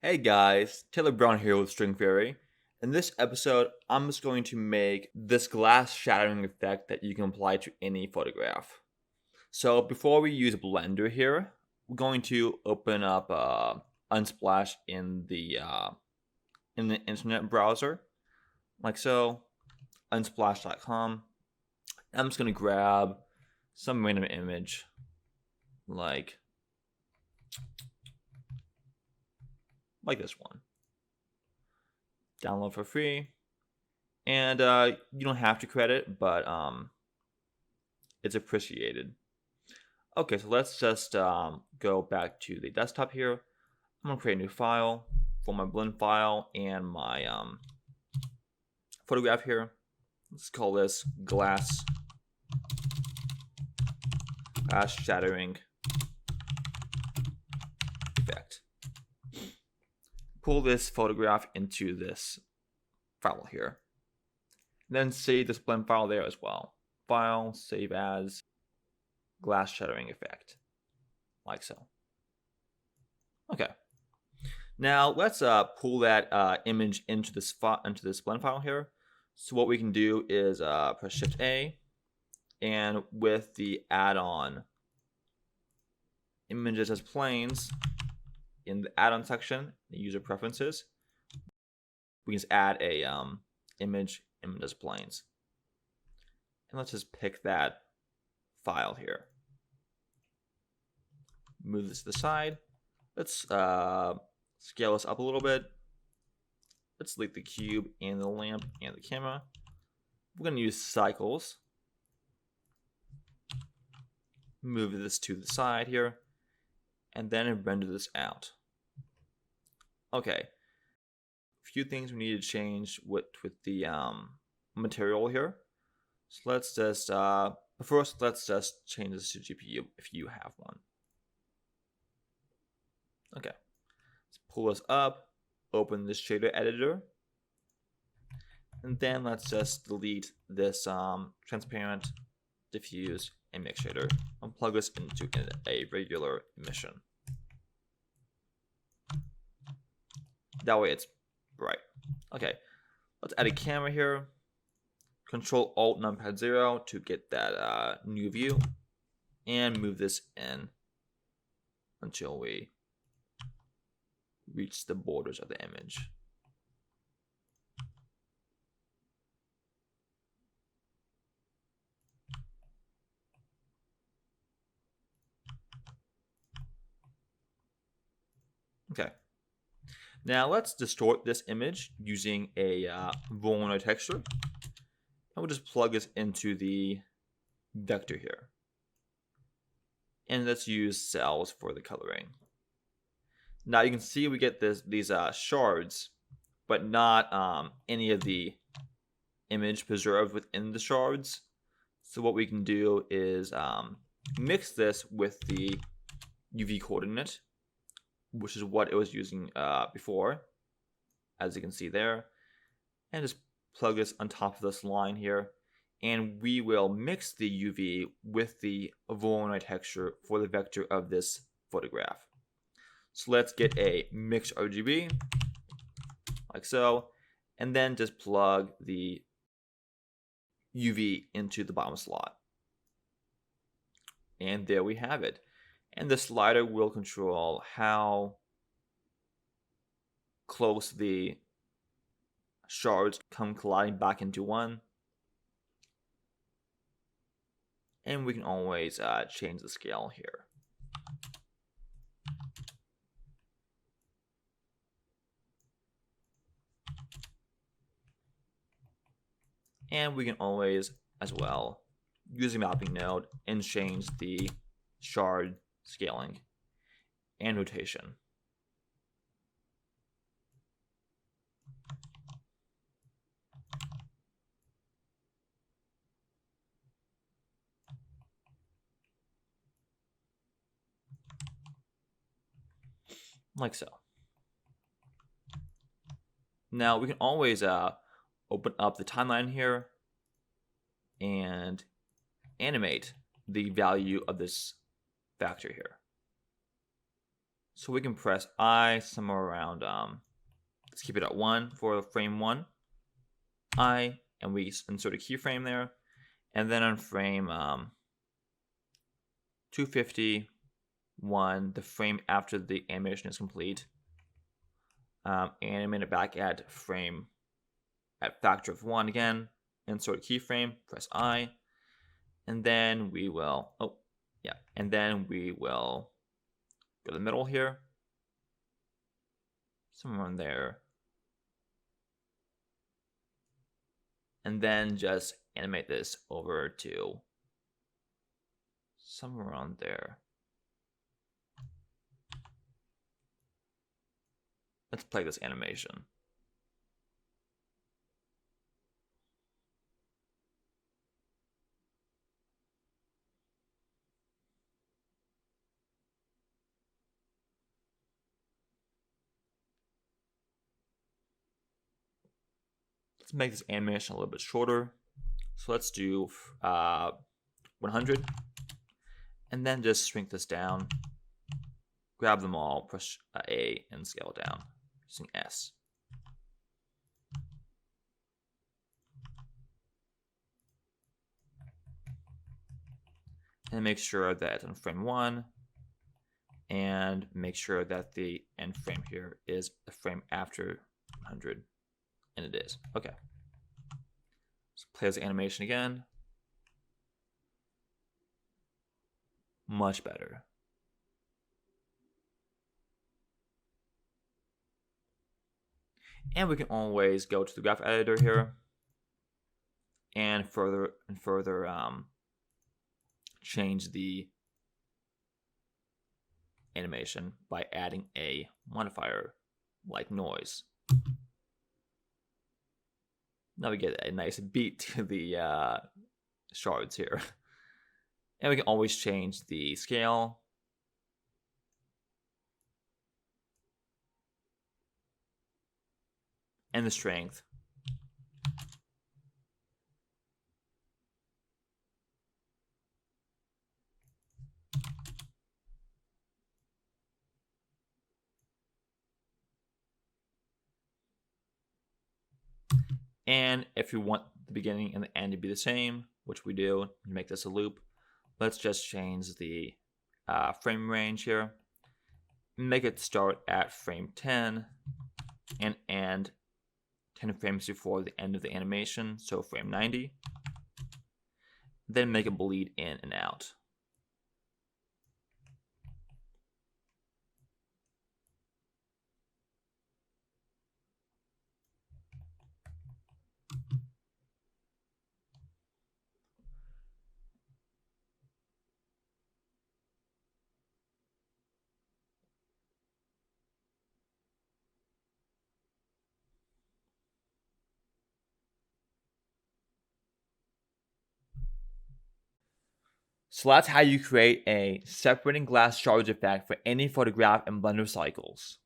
Hey guys, Taylor Brown here with String Theory. In this episode, I'm just going to make this glass shattering effect that you can apply to any photograph. So before we use Blender here, we're going to open up Unsplash in the internet browser, like so, unsplash.com. I'm just going to grab some random image, like this one. Download for free. And you don't have to credit, but it's appreciated. Okay, so let's just go back to the desktop here. I'm gonna create a new file for my blend file and my photograph here. Let's call this glass shattering effect. Pull this photograph into this file here. Then save this blend file there as well. File, save as, glass shattering effect, like so. Okay. Now let's pull that image into this blend file here. So what we can do is press Shift A, and with the add-on images as planes in the add-on section, the user preferences, we can just add a image as planes. And let's just pick that file here. Move this to the side. Let's scale this up a little bit. Let's select the cube and the lamp and the camera. We're going to use cycles. Move this to the side here, and then render this out. Okay. A few things we need to change with the material here. So let's just first let's just change this to GPU if you have one. Okay, let's pull this up, open this shader editor, and then let's just delete this transparent, diffuse, and mix shader and plug this into a regular emission. That way it's bright. Okay, let's add a camera here. Control Alt Numpad 0 to get that new view, and move this in until we reach the borders of the image. Okay. Now let's distort this image using a Voronoi texture. And we'll just plug this into the vector here. And let's use cells for the coloring. Now you can see we get these shards, but not any of the image preserved within the shards. So what we can do is mix this with the UV coordinate, which is what it was using before, as you can see there, and just plug this on top of this line here, and we will mix the UV with the Voronoi texture for the vector of this photograph. So let's get a mix RGB, like so, and then just plug the UV into the bottom slot. And there we have it. And the slider will control how close the shards come colliding back into one. And we can always change the scale here. And we can always, as well, use the mapping node and change the shard scaling and rotation. Like so. Now we can always open up the timeline here and animate the value of this factor here. So we can press I somewhere around, let's keep it at 1 for frame 1. I, and we insert a keyframe there. And then on frame 251, the frame after the animation is complete, animate it back at factor of 1 again, insert a keyframe, press I, and then we will, and then we will go to the middle here, somewhere in there, and then just animate this over to somewhere around there. Let's play this animation. Let's make this animation a little bit shorter. So let's do 100. And then just shrink this down. Grab them all, push A, and scale down using S. And make sure that on frame 1, and make sure that the end frame here is the frame after 100. And it is. Okay. So play this animation again. Much better. And we can always go to the graph editor here and further change the animation by adding a modifier like noise. Now we get a nice beat to the shards here. And we can always change the scale. And the strength. And if you want the beginning and the end to be the same, which we do, make this a loop, let's just change the frame range here. Make it start at frame 10 and end 10 frames before the end of the animation, so frame 90. Then make it bleed in and out. So that's how you create a separating glass shards effect for any photograph in Blender Cycles.